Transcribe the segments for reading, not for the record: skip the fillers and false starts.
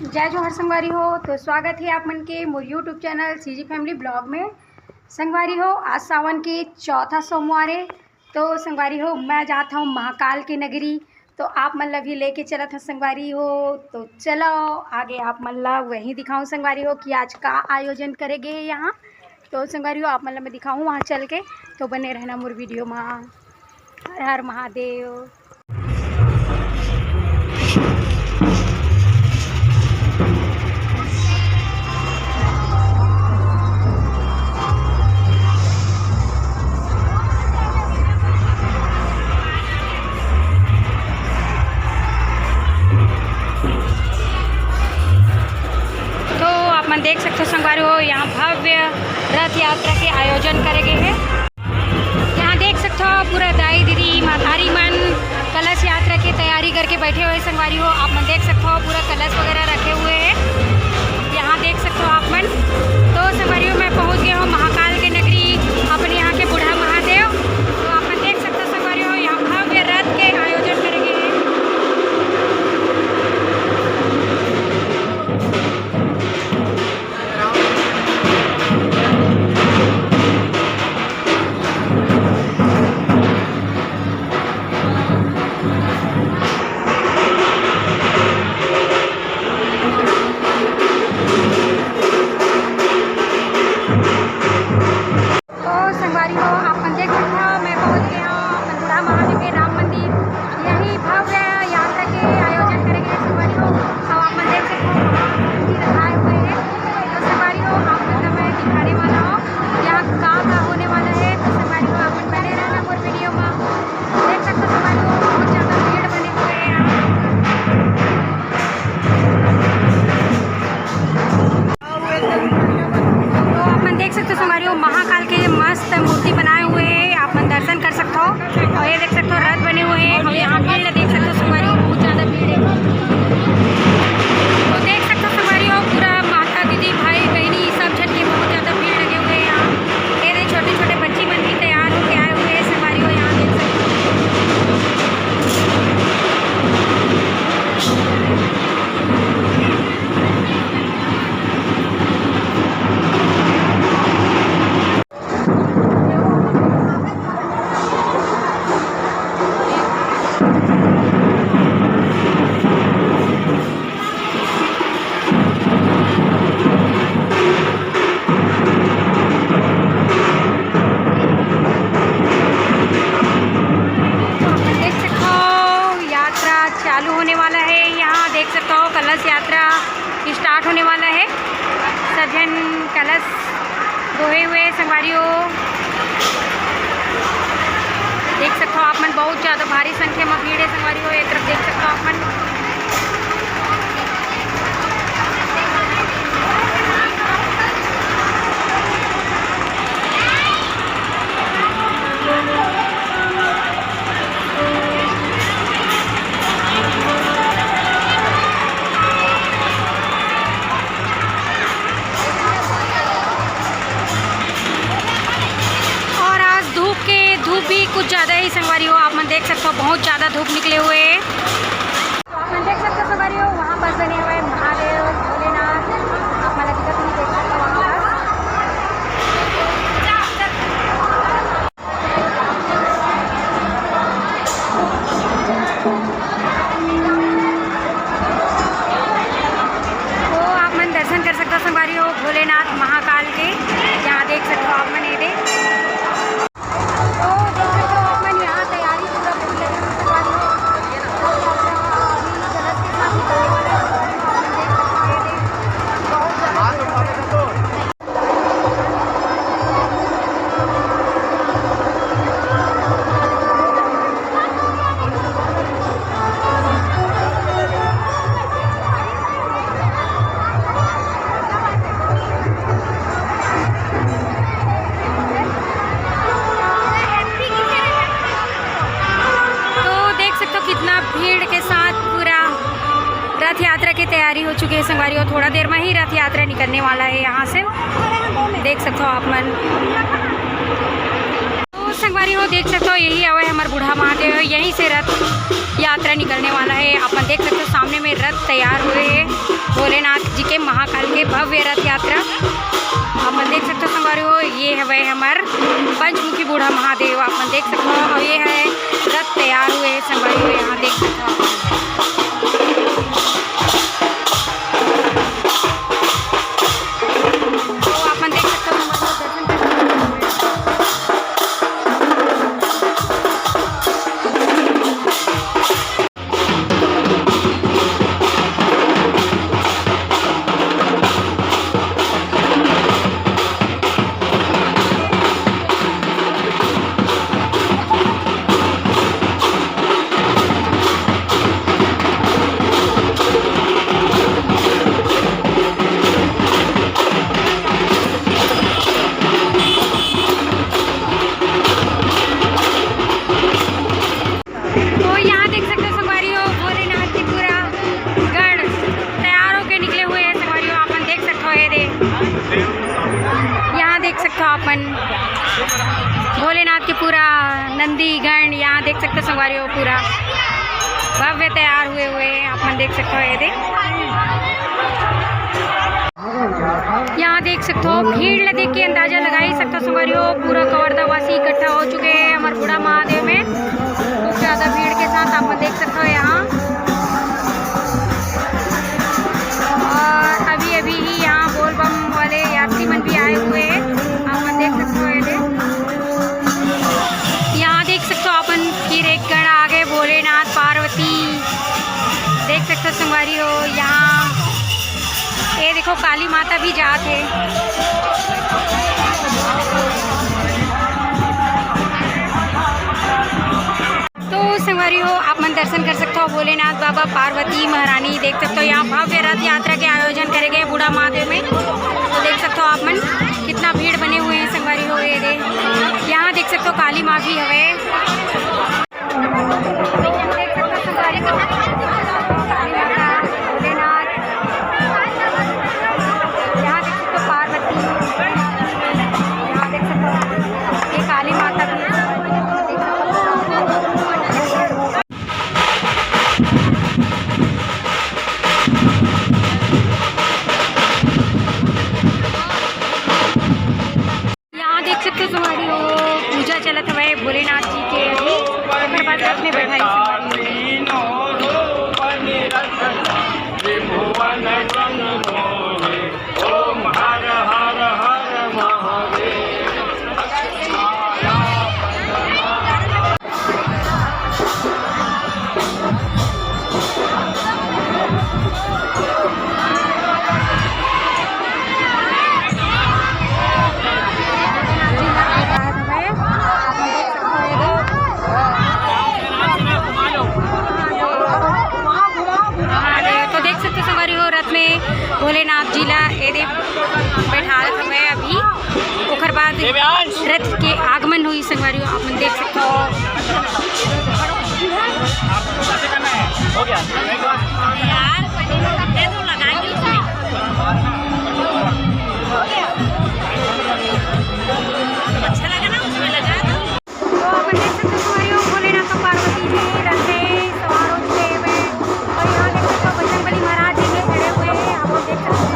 जय जोहर संगवारी हो। तो स्वागत है आप मन के मोर YouTube channel CG family blog में। संगवारी हो, आज सावन के चौथा सोमवार है। तो संगवारी हो, मैं जाता हूँ महाकाल की नगरी। तो आप मन ला भी लेके चला था संगवारी हो। तो चलो आगे आप मन ला वहीं दिखाऊँ संगवारी हो कि आज का आयोजन करेंगे यहाँ। तो संगवारी हो, आप मन ला मैं दिखाऊँ वहाँ चल के। तो बने रहना मोर वीडियो में। हर हर महादेव। देख सकते हो संगवारी हो, यहाँ भव्य रथ यात्रा के आयोजन करेंगे हैं। यहाँ देख सकते हो पूरा दाई दीदी मातारी मन कलश यात्रा की तैयारी करके बैठे हुए संगवारी हो। आप मन देख सकते हो पूरा कलश वगैरह रखे हुए हैं। यहाँ देख सकते हो आप मन। तो संगवारी हो, मैं पहुँच गया हूँ महाकाल की नगरी, अपने यहाँ के बूढ़ा महादेव। तो आप मन देख सकते हो संगवारी हो, यहाँ भव्य रथ के आयोजन करेंगे हैं। महाकाल के मस्त मूर्ति बनाए हुए हैं, आप मन दर्शन कर सकते हो। और ये देख सकते हो रथ बने हुए हैं। और यहाँ भीड़ देख सकते हो संगवारी हो, बहुत ज़्यादा भीड़ है। तो देख सकते हो संगवारी हो, पूरा माता दीदी भाई बहनी सब छठ के बहुत ज़्यादा भीड़ लगे हुए हैं यहाँ। ये छोटे छोटे बच्ची मन भी तैयार होकर आए हुए हैं संगवारी हो, यहाँ देख सकते हो। चालू होने वाला है। यहाँ देख सकते हो कलश यात्रा स्टार्ट होने वाला है। सजन कलश बोहे हुए संगवारी हो, देख सकते हो आप मन। बहुत ज़्यादा भारी संख्या में भीड़ है संगवारी हो। एक तरफ देख सकते हो आप मन। भी कुछ ज़्यादा ही संगवारी हो, आप मन देख सकते हो बहुत ज़्यादा धूप निकले हुए हैं। तो आप मन देख सकते हो संगवारी हो, वहाँ पर बने हुए महादेव भोलेनाथ। आप मन दिक्कत नहीं देख सकते वहाँ पर। तो आप मन दर्शन कर सकते हो संगवारी हो भोलेनाथ महाकाल के। यहाँ देख सकते हो आप मन ये भीड़ के साथ पूरा रथ यात्रा की तैयारी हो चुकी है संगवारी हो। थोड़ा देर में ही रथ यात्रा निकलने वाला है यहाँ से, देख सकते हो आप मन। तो संगवारी हो देख सकते हो, यही आवा है हमारे बूढ़ा महादेव। यहीं से रथ यात्रा निकलने वाला है। आप देख सकते हो सामने में रथ तैयार हुए हैं। बोले जी के महाकाल के भव्य रथ यात्रा आप देख सकते हो संगवारी हो। ये है वह हमार पंचमुखी बूढ़ा महादेव आप देख सकते हो और ये है रथ तैयार हुए हैं संगवारी हो। यहाँ देख सकते हो अपन भोलेनाथ के पूरा नंदी गण यहाँ देख सकते हो संगवारी हो। पूरा भव्य तैयार हुए अपन देख सकते हो। ये यहाँ देख सकते हो भीड़ देख के अंदाजा लगा ही सकते हो संगवारी हो। पूरा कवर्धा वासी इकट्ठा हो चुके हैं हमारे बूढ़ा महादेव में। बहुत ज़्यादा भीड़ के साथ आप देख सकते हो यहाँ। और अभी अभी ही यहाँ बोलबम वाले यात्रीमन भी आए हुए हैं देख सकते हो। यहाँ देख सकते हो अपन फिर एक गण आगे भोलेनाथ पार्वती देख सकते हो संगवारी हो। यहाँ ये देखो काली माता भी जात है। तो संगवारी हो आप मन दर्शन कर सकते हो भोलेनाथ बाबा पार्वती महारानी देख सकते हो। यहाँ भव्य रथ यात्रा के आयोजन करे गए बूढ़ा महादेव में। तो देख सकते हो आप मन कितना भीड़ बने हुए हैं संगवारी हो। ये दे यहाँ देख सकते हो काली माँ भी हवे। देख सकते हो संगवारी हो काली माता भोलेनाथ। यहाँ देख सकते हो पार्वती। यहाँ देख सकते हो ये काली माता भी। पूजा चलत हुआ भोलेनाथ जी के अभी बाद रथ में बैठाई भोलेनाथ जी ला एदे बैठा हुए अभी ओकर बाद रथ के आगमन हुई संगवारी आप देख सकते हो। अच्छा लगा ना उसमें लगा तो अपन देख सकते हो संगवारी भोलेनाथ और पार्वती जी रथ में सवार हो चुके हुए। और यहाँ देख सकते हो बजरंगबली महाराज जी के खड़े हुए हैं आप देख सकते हो।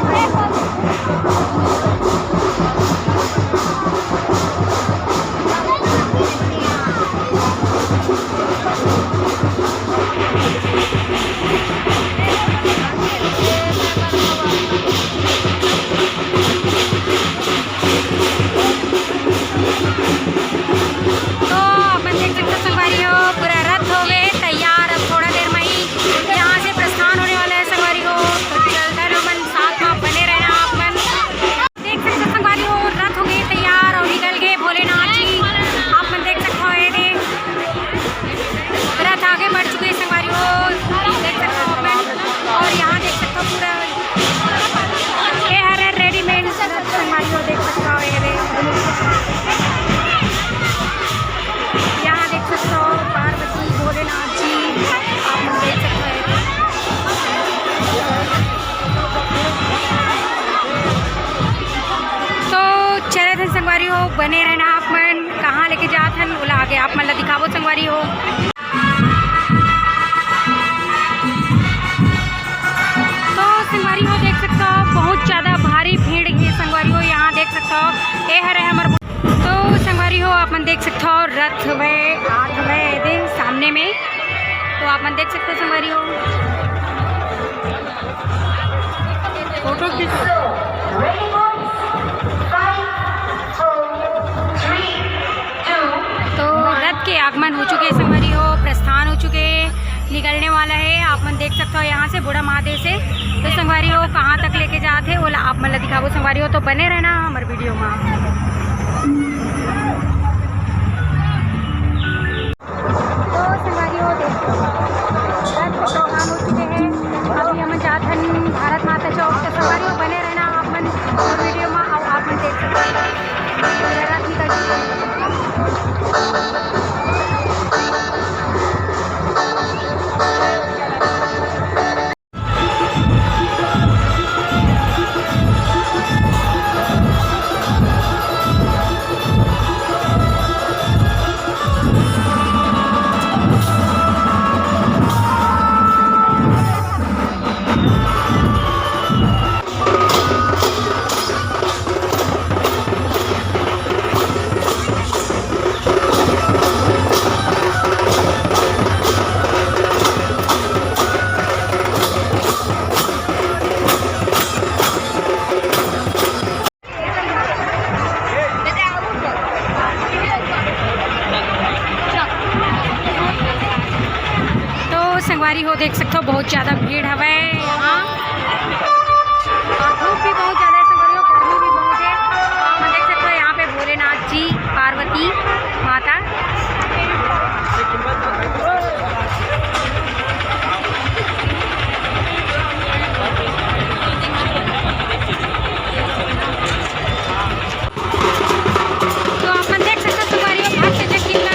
संगवारी हो बने रहना आप मन कहाँ लेके जात हन बोला आगे आप मन ला दिखावो संगवारी हो। तो संगवारी हो देख सकते हो अपन देख सकते हो रथ वे आठ वे दिन सामने में, तो अपन देख सकते हो संगवारी हो फोटो खींचो। तो रथ के आगमन हो चुके संगवारी हो, प्रस्थान हो चुके, निकलने वाला है। आप मन देख सकते हो यहाँ से बूढ़ा महादेव से। तो संगवारी हो कहाँ तक लेके जाते बोला आप मतलब दिखाओ संगवारी हो, तो बने रहना हमारे वीडियो में। तो संगवारी हो देखो रथ प्रस्थान हो चुके हैं, अभी हम जाते हैं भारत माता चौक। तो संगवारी हो बने रहना आप मन वीडियो में, और आप मन देख सकते हो रथ निकल चुके हैं। संगवारी हो देख सकते हो बहुत ज़्यादा भीड़ हवे यहाँ, और धूप भी बहुत ज़्यादा है संगवारी हो, गर्मी भी बहुत है। आप देख सकते हो यहाँ पे भोलेनाथ जी, पार्वती माता। तो आप देख सकते हो संगवारी हो भक्त जन कितना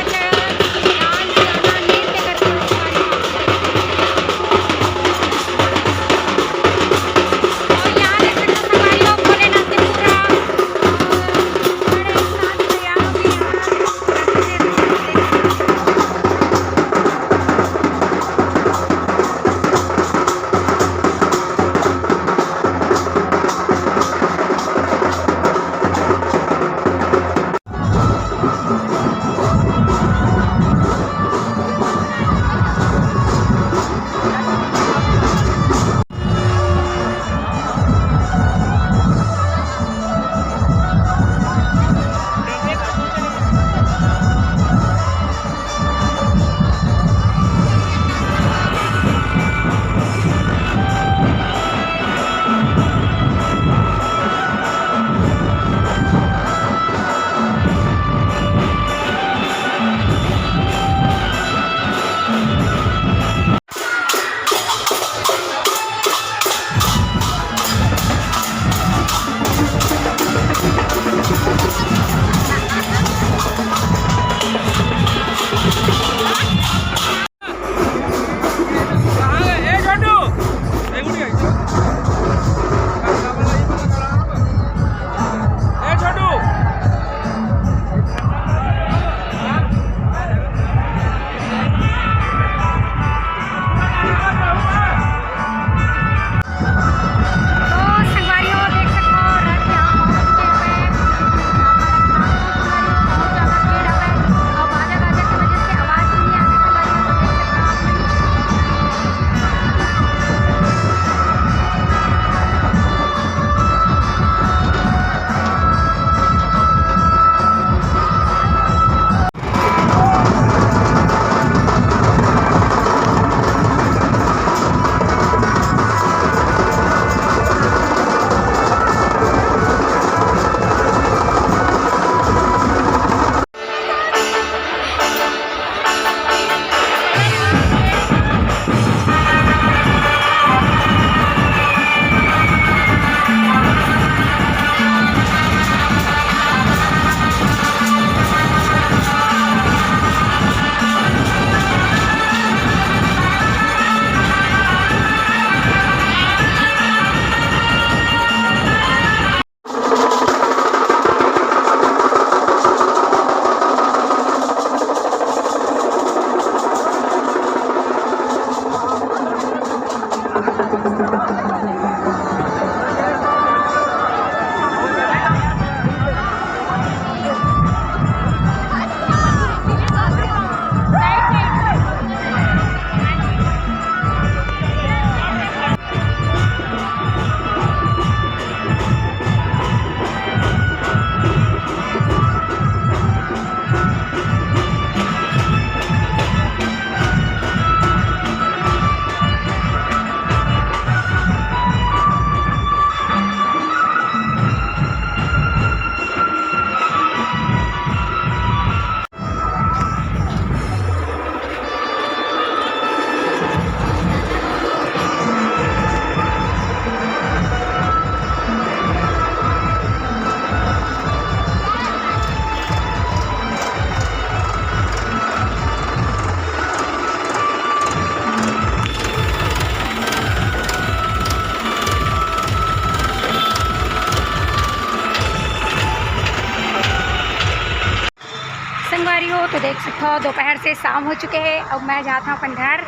तो देख सकते हो दोपहर से शाम हो चुके हैं। अब मैं जाता हूँ अपन घर।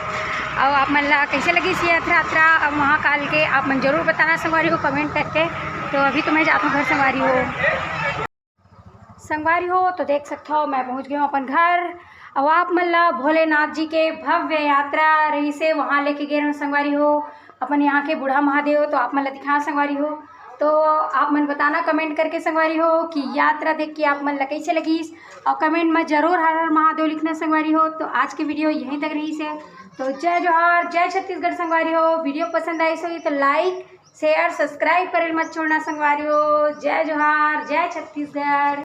अब आप मन ला कैसे लगी सी यात्रा अब महाकाल के आप मन जरूर बताना संगवारी हो कमेंट करके। तो अभी तो मैं जाता हूँ घर संगवारी हो तो देख सकते हो मैं पहुँच गया हूँ अपन घर। अब आप मन ला भोलेनाथ जी के भव्य यात्रा रही से वहाँ लेके गए हूँ संगवारी हो अपन यहाँ के बूढ़ा महादेव। तो आप मन ला दिखा संगवारी हो तो आप मन बताना कमेंट करके संगवारी हो कि यात्रा देख के आप मन ला कैसे लगी और कमेंट में जरूर हर हर महादेव लिखना संगवारी हो। तो आज की वीडियो यहीं तक रही से। तो जय जोहार जय छत्तीसगढ़ संगवारी हो। वीडियो पसंद आई सो तो लाइक शेयर सब्सक्राइब करे मत छोड़ना संगवारी हो। जय जोहार जय छत्तीसगढ़।